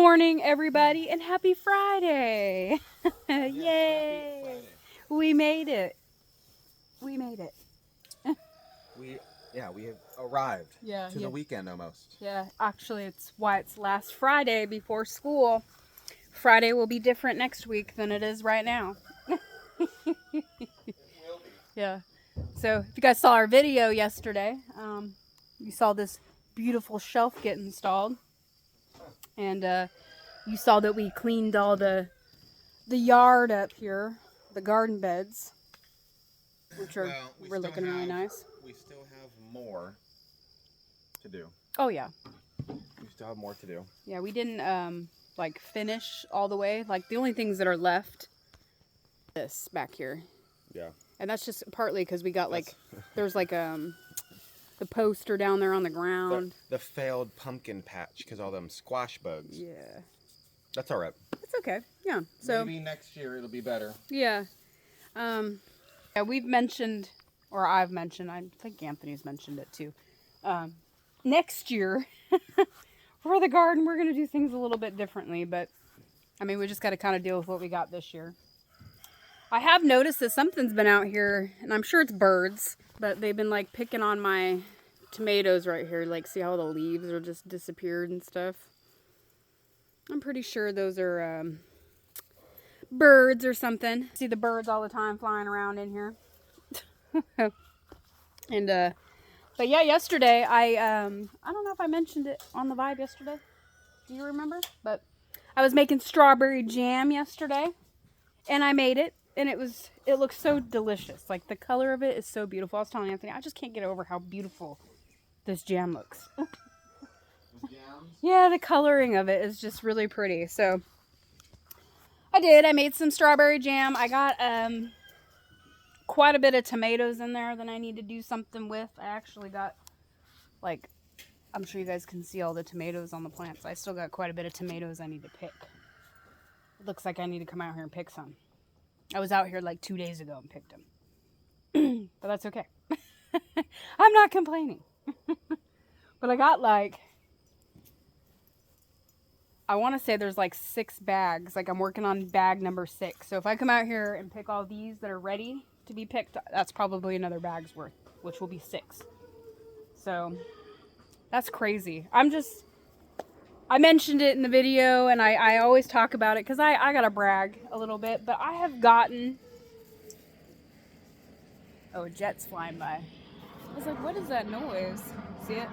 morning, everybody, and happy Friday! Yay! Friday. We made it. We made it. We have arrived to Yeah. the weekend almost. Yeah, actually, it's last Friday before school. Friday will be different next week than it is right now. It will be. Yeah. So, if you guys saw our video yesterday, you saw this beautiful shelf get installed. And you saw that we cleaned all the yard up here, the garden beds, which are looking really nice. We still have more to do. Oh yeah. We still have more to do. Yeah, we didn't like finish all the way. Like the only things that are left, this back here. Yeah. And that's just partly because we got like there's like the poster down there on the ground. The failed pumpkin patch because all them squash bugs. Yeah. That's all right. It's okay. Yeah. So maybe next year it'll be better. yeah. Yeah, we've mentioned, or I've mentioned, I think Anthony's mentioned it too. Next year, for the garden, we're going to do things a little bit differently, but I mean, we just got to kind of deal with what we got this year. I have noticed that something's been out here, and I'm sure it's birds, but they've been like picking on my tomatoes right here. Like, see how the leaves are just disappeared and stuff? I'm pretty sure those are birds or something. See the birds all the time flying around in here. And but yeah, yesterday I don't know if I mentioned it on the vibe yesterday. Do you remember? But I was making strawberry jam yesterday, and I made it, and it looks so delicious. Like the color of it is so beautiful. I was telling Anthony, I just can't get over how beautiful this jam looks. Yeah, the coloring of it is just really pretty. So I made some strawberry jam. I got quite a bit of tomatoes in there that I need to do something with. I actually got, like, I'm sure you guys can see all the tomatoes on the plants. I still got quite a bit of tomatoes I need to pick. It looks like I need to come out here and pick some. I was out here like 2 days ago and picked them. But that's okay. I'm not complaining. But I got like, I want to say there's like 6 bags. Like I'm working on bag number 6. So if I come out here and pick all these that are ready to be picked, that's probably another bag's worth, which will be 6. So that's crazy. I mentioned it in the video, and I always talk about it because I got to brag a little bit, but I have gotten, oh, a jet's flying by. I was like, what is that noise? See it?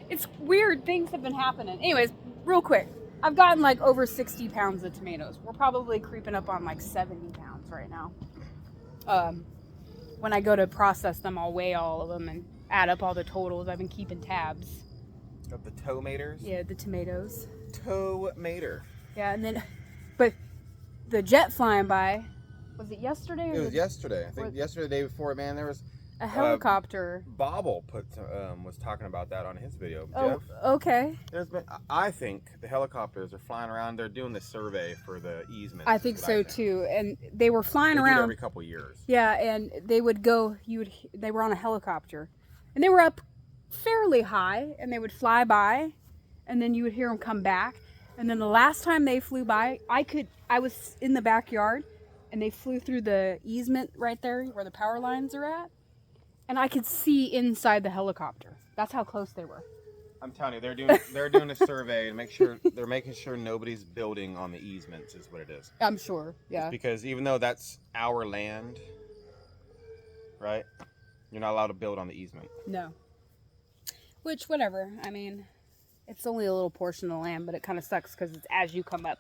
It's weird. Things have been happening. Anyways, real quick. I've gotten like over 60 pounds of tomatoes. We're probably creeping up on like 70 pounds right now. When I go to process them, I'll weigh all of them and add up all the totals. I've been keeping tabs. Of the tomaters? Yeah, the tomatoes. Tomater. Yeah, and then, but the jet flying by, was it yesterday? It was yesterday. I think yesterday, the day before, man, there was a helicopter. Bobble was talking about that on his video. Oh, Jeff. Okay. I think the helicopters are flying around. They're doing the survey for the easement. I think so too. And they were flying They around do it every couple years. Yeah, and they would go. They were on a helicopter, and they were up fairly high, and they would fly by, and then you would hear them come back. And then the last time they flew by, I was in the backyard, and they flew through the easement right there where the power lines are at. And I could see inside the helicopter. That's how close they were. I'm telling you, they're doing a survey and they're making sure nobody's building on the easements is what it is. I'm sure, yeah. Because even though that's our land, right? You're not allowed to build on the easement. No. Which, whatever. I mean, it's only a little portion of the land, but it kind of sucks because it's as you come up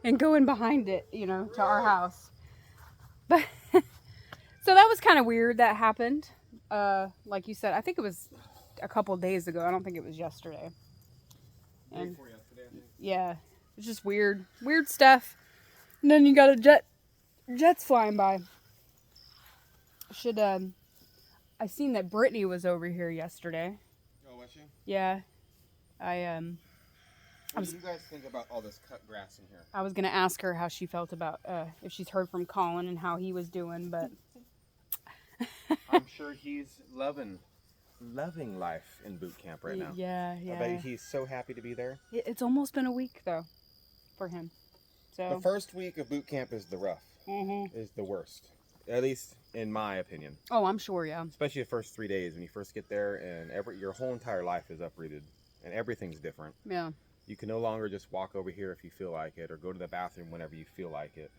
and go in behind it, to our house. But so that was kind of weird that happened. Like you said, I think it was a couple of days ago. I don't think it was yesterday. And Before yesterday, I think. Yeah, it's just weird stuff. And then you got jets flying by. I seen that Brittany was over here yesterday. Oh, was she? Yeah, What do you guys think about all this cut grass in here? I was gonna ask her how she felt about if she's heard from Colin and how he was doing, but I'm sure he's loving loving life in boot camp right now. Yeah, I yeah. bet he's so happy to be there. It's almost been a week though, for him. So. The first week of boot camp is the rough. Is the worst, at least in my opinion. Oh, I'm sure, yeah. Especially the first 3 days when you first get there and your whole entire life is uprooted and everything's different. Yeah. You can no longer just walk over here if you feel like it or go to the bathroom whenever you feel like it.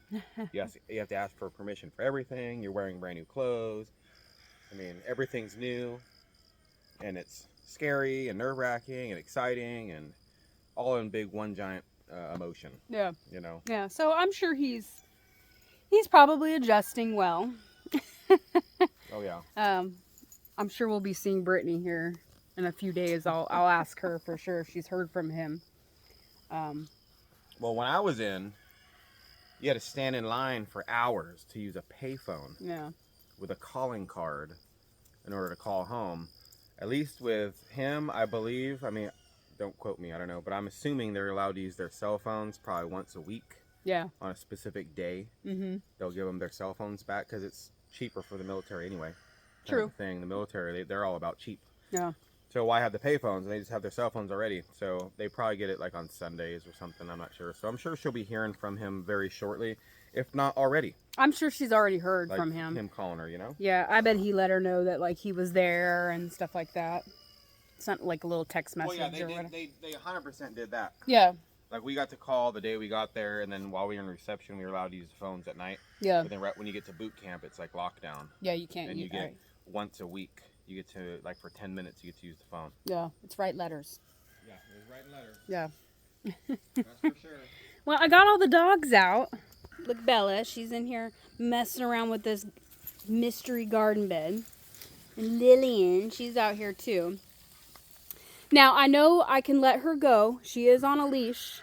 You have to ask for permission for everything. You're wearing brand new clothes. I mean, everything's new and it's scary and nerve-wracking and exciting and all in big one giant emotion. Yeah. You know. Yeah. So I'm sure he's probably adjusting well. Oh yeah. I'm sure we'll be seeing Brittany here in a few days. I'll ask her for sure if she's heard from him. Well, when I was in, you had to stand in line for hours to use a payphone. Yeah. With a calling card in order to call home. At least with him, I believe, I mean, don't quote me, I don't know, but I'm assuming they're allowed to use their cell phones probably once a week. Yeah. On a specific day. Mm-hmm. They'll give them their cell phones back because it's cheaper for the military anyway. True. Thing. The military, they're all about cheap. Yeah. So why have the payphones? They just have their cell phones already. So they probably get it like on Sundays or something. I'm not sure. So I'm sure she'll be hearing from him very shortly, if not already. I'm sure she's already heard Like from him. Him calling her, you know? Yeah, I bet he let her know that like he was there and stuff like that. It's not like a little text message Well, yeah, or whatever. they 100% did that. Yeah. Like we got to call the day we got there, and then while we were in reception, we were allowed to use the phones at night. Yeah. But then right when you get to boot camp, it's like lockdown. Yeah, you can't. And you get once a week. You get to like for 10 minutes, you get to use the phone. Yeah, it's write letters. Yeah, it was writing letters. Yeah. That's for sure. Well, I got all the dogs out. Look, Bella, she's in here messing around with this mystery garden bed. And Lillian, she's out here too. Now, I know I can let her go. She is on a leash.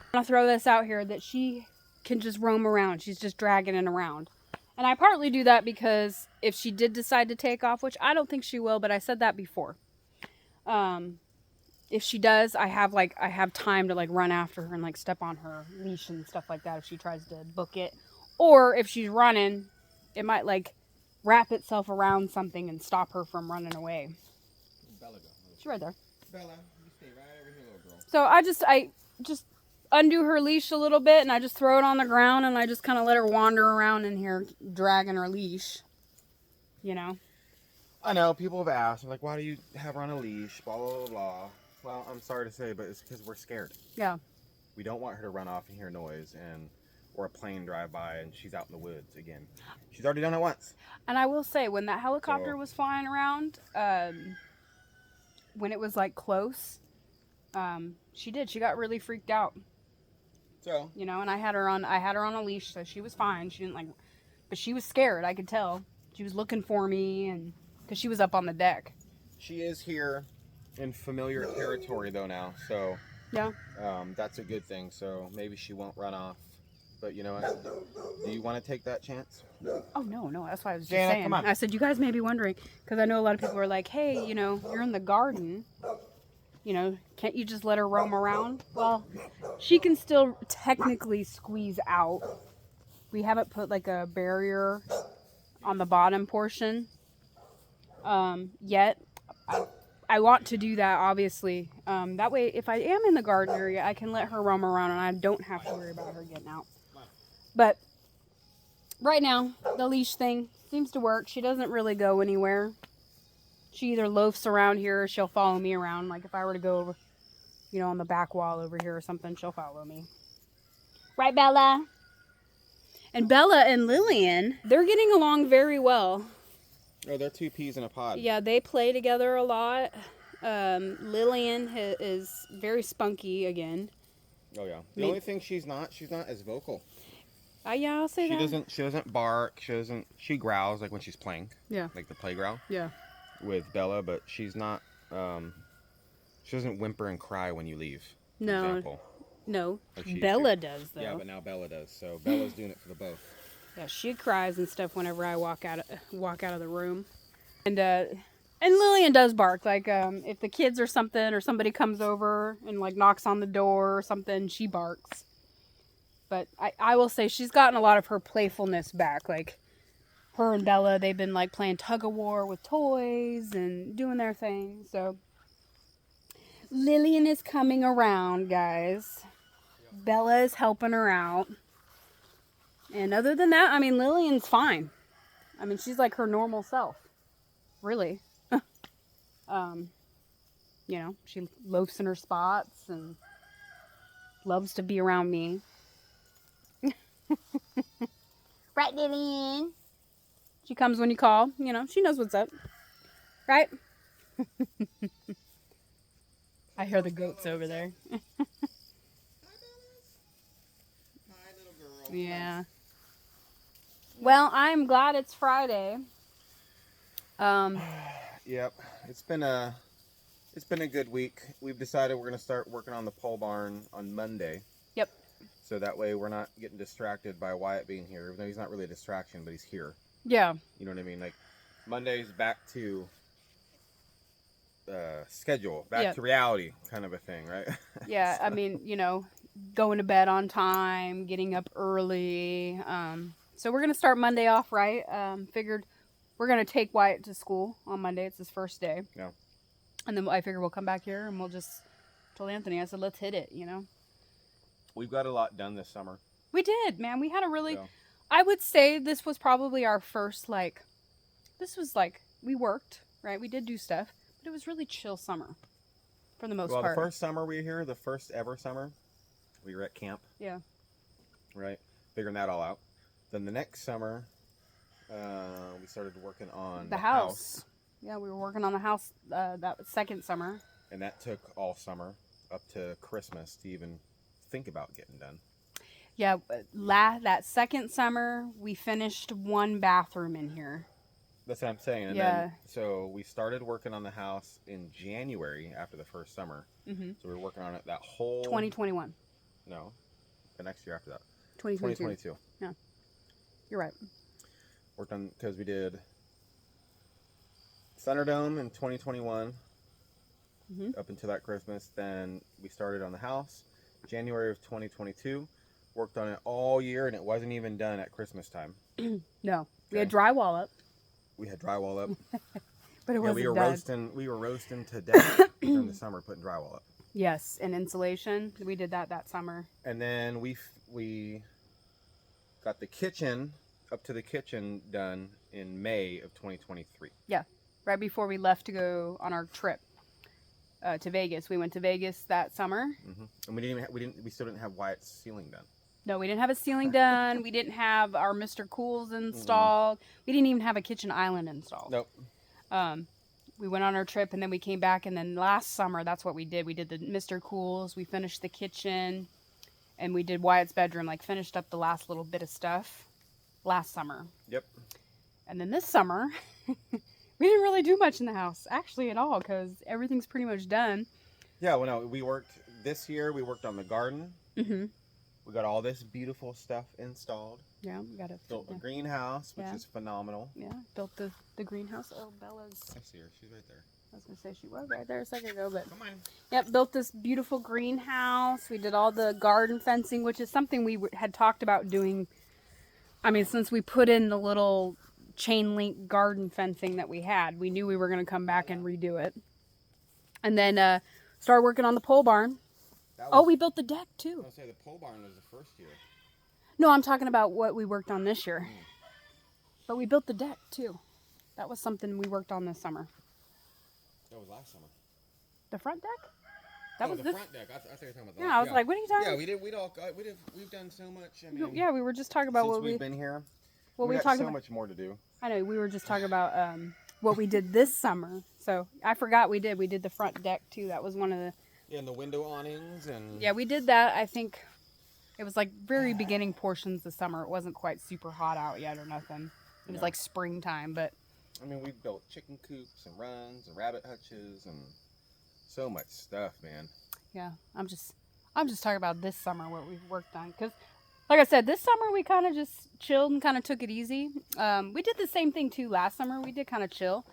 I'm going to throw this out here that she can just roam around. She's just dragging it around. And I partly do that because if she did decide to take off, which I don't think she will, but I said that before. If she does, I have time to like run after her and like step on her leash and stuff like that if she tries to book it. Or if she's running, it might like wrap itself around something and stop her from running away. Bella go. She's right there. Bella, you stay right over here, little girl. So I just undo her leash a little bit and I just throw it on the ground and I just kind of let her wander around in here dragging her leash. You know? I know, people have asked, like, why do you have her on a leash, blah, blah, blah, blah. Well, I'm sorry to say, but it's because we're scared. Yeah. We don't want her to run off and hear noise or a plane drive by and she's out in the woods again. She's already done it once. And I will say, when that helicopter was flying around, when it was like close, she got really freaked out. So, you know, and I had her on a leash, so she was fine. She didn't but she was scared. I could tell. She was looking for me, and because she was up on the deck. she is here in familiar territory though now, so Yeah. that's a good thing. So maybe she won't run off. But you know what? Do you want to take that chance? Oh no, that's why I was just Jana, saying. come on. I said you guys may be wondering because I know a lot of people are like, hey, you know, you're in the garden. You know, can't you just let her roam around? Well, she can still technically squeeze out. We haven't put like a barrier on the bottom portion yet. I want to do that, obviously. That way, if I am in the garden area, I can let her roam around and I don't have to worry about her getting out. But right now, the leash thing seems to work. She doesn't really go anywhere. She either loafs around here or she'll follow me around. Like if I were to go over, you know, on the back wall over here or something, she'll follow me. Right, Bella? And Bella and Lillian, they're getting along very well. Oh, they're two peas in a pod. Yeah, they play together a lot. Lillian is very spunky again. Oh yeah. The only thing she's not as vocal. Yeah, I'll say that. She doesn't bark. She growls like when she's playing. Yeah. Like the play growl. Yeah. With Bella, but she's not. She doesn't whimper and cry when you leave. For No. example. No. Like Bella does though. Yeah, but now Bella does. So Bella's doing it for the both. Yeah, she cries and stuff whenever I walk out of the room. And Lillian does bark. Like if the kids or something or somebody comes over and like knocks on the door or something, she barks. But I will say she's gotten a lot of her playfulness back. Like her and Bella, they've been like playing tug of war with toys and doing their thing. So Lillian is coming around, guys. Bella is helping her out. And other than that, I mean, Lillian's fine. I mean, she's like her normal self. Really. You know, she loafs in her spots and loves to be around me. Right, Lillian? She comes when you call. You know, she knows what's up. Right? I hear the goats over there. Hi, little girl. Yeah. Well, I'm glad it's Friday. Yep, it's been a good week. We've decided we're gonna start working on the pole barn on Monday. Yep. So that way we're not getting distracted by Wyatt being here. Even though he's not really a distraction, but he's here. Yeah. You know what I mean? Like Monday's back to schedule, back to reality, kind of a thing, right? Yeah. I mean, you know, going to bed on time, getting up early. So we're gonna start Monday off right. Figured we're gonna take Wyatt to school on Monday. It's his first day. Yeah. And then I figured we'll come back here and we'll just told Anthony. I said, let's hit it. You know. We've got a lot done this summer. We did, man. We had a really. Yeah. I would say this was probably our first like. This was like we worked, right? We did do stuff, but it was really chill summer, for the most part. Well, the first summer we were here, the first ever summer, we were at camp. Yeah. Right, figuring that all out. Then the next summer, we started working on the house. Yeah, we were working on the house that second summer. And that took all summer up to Christmas to even think about getting done. Yeah, that second summer we finished one bathroom in here. That's what I'm saying. And then, so we started working on the house in January after the first summer. Mm-hmm. So we were working on it that whole 2021. No, the next year after that. 2022. Yeah, you're right. Worked on because we did Thunderdome in 2021. Mm-hmm. Up until that Christmas. Then we started on the house January of 2022. Worked on it all year, and it wasn't even done at Christmas time. No, we had drywall up. We had drywall up. But it wasn't done. We were roasting to death during the summer putting drywall up. Yes, and insulation. We did that summer. And then we got the kitchen up to the kitchen done in May of 2023. Yeah, right before we left to go on our trip to Vegas. We went to Vegas that summer. Mm-hmm. And we still didn't have Wyatt's ceiling done. No, we didn't have a ceiling done. We didn't have our Mr. Cools installed. Mm-hmm. We didn't even have a kitchen island installed. Nope. We went on our trip and then we came back, and then last summer that's what we did. We did the Mr. Cools. We finished the kitchen, and we did Wyatt's bedroom. Like finished up the last little bit of stuff last summer. Yep. And then this summer, we didn't really do much in the house actually at all because everything's pretty much done. Yeah. Well, no, this year. We worked on the garden. Mm-hmm. We got all this beautiful stuff installed. Yeah, we got built a greenhouse, which is phenomenal. Yeah, built the greenhouse. Oh, Bella's. I see her. She's right there. I was gonna say she was right there a second ago, but come on. Yep, built this beautiful greenhouse. We did all the garden fencing, which is something we had talked about doing. I mean, since we put in the little chain link garden fencing that we had, we knew we were gonna come back and redo it. And then started working on the pole barn. We built the deck too. I was say the pole barn was the first year. No, I'm talking about what we worked on this year. But we built the deck too. That was something we worked on this summer. That was last summer. The front deck? That was the this front deck. I thought you were talking about that. Yeah, I was like, what are you talking about? Yeah, we've done so much. I mean, yeah, we were just talking about since we've been here. What we got talking so about. much more to do. I know, we were just talking about what we did this summer. So I forgot we did the front deck too. That was one of the and the window awnings and we did that. I think it was like very beginning portions of summer. It wasn't quite super hot out yet or nothing. It was like springtime, but I mean, we built chicken coops and runs and rabbit hutches and so much stuff, man. Yeah, I'm just talking about this summer what we've worked on because, like I said, this summer we kind of just chilled and kind of took it easy. We did the same thing too last summer. We did kind of chill.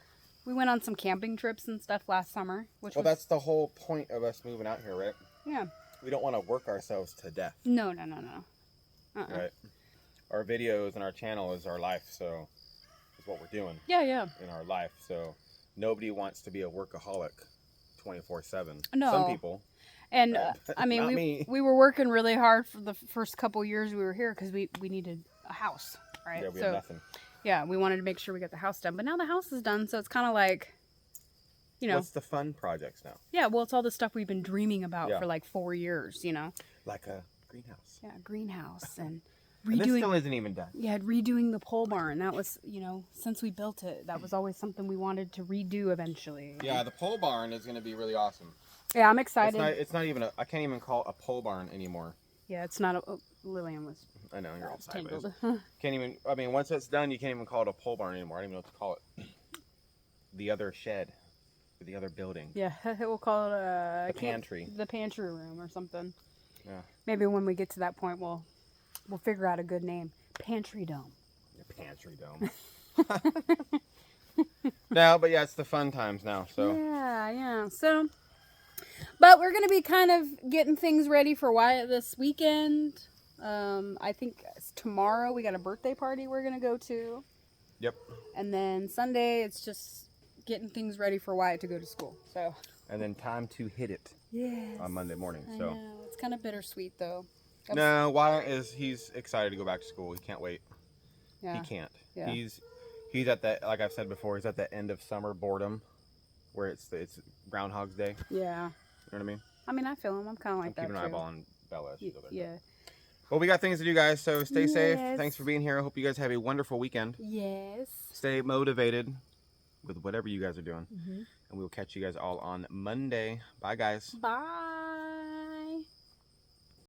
We went on some camping trips and stuff last summer. That's the whole point of us moving out here, right? Yeah. We don't want to work ourselves to death. No. Right. Our videos and our channel is our life, so is what we're doing Yeah. in our life. So nobody wants to be a workaholic 24/7. No. Some people. And But I mean, not me. we were working really hard for the first couple years we were here because we needed a house, right? Yeah, we have nothing. Yeah, we wanted to make sure we got the house done. But now the house is done, so it's kind of like, you know. What's the fun projects now? Yeah, well, it's all the stuff we've been dreaming about Yeah. for like 4 years, you know. Like a greenhouse. Yeah, greenhouse and And this redoing. still isn't even done. Yeah, redoing the pole barn. That was, you know, since we built it, that was always something we wanted to redo eventually. Yeah, the pole barn is going to be really awesome. Yeah, I'm excited. It's not even I can't even call it a pole barn anymore. Yeah, it's not a. Oh, Lillian was I know, you're all sideways. tangled. Can't even, I mean, once it's done, you can't even call it a pole barn anymore. I don't even know what to call it. The other shed. The other building. Yeah, we'll call it The pantry. The pantry room or something. Yeah. Maybe when we get to that point, we'll figure out a good name. Pantry dome. The pantry dome. No, but yeah, it's the fun times now, so. Yeah. So, but we're gonna be kind of getting things ready for Wyatt this weekend. I think it's tomorrow we got a birthday party we're gonna go to, Yep. and then Sunday it's just getting things ready for Wyatt to go to school. So. And then time to hit it Yes. on Monday morning, I so. know. It's kind of bittersweet though. No, Wyatt he's excited to go back to school. He can't wait. Yeah. He can't. Yeah. He's at that, like I've said before, he's at the end of summer boredom, where it's Groundhog's Day. Yeah. You know what I mean? I mean, I feel him. I'm kind of like I'm that keeping too. an eyeball on Bella. as she's over there. Yeah. Well, we got things to do, guys, so stay safe. Yes. Thanks for being here. I hope you guys have a wonderful weekend. Yes. Stay motivated with whatever you guys are doing. Mm-hmm. And we will catch you guys all on Monday. Bye, guys. Bye.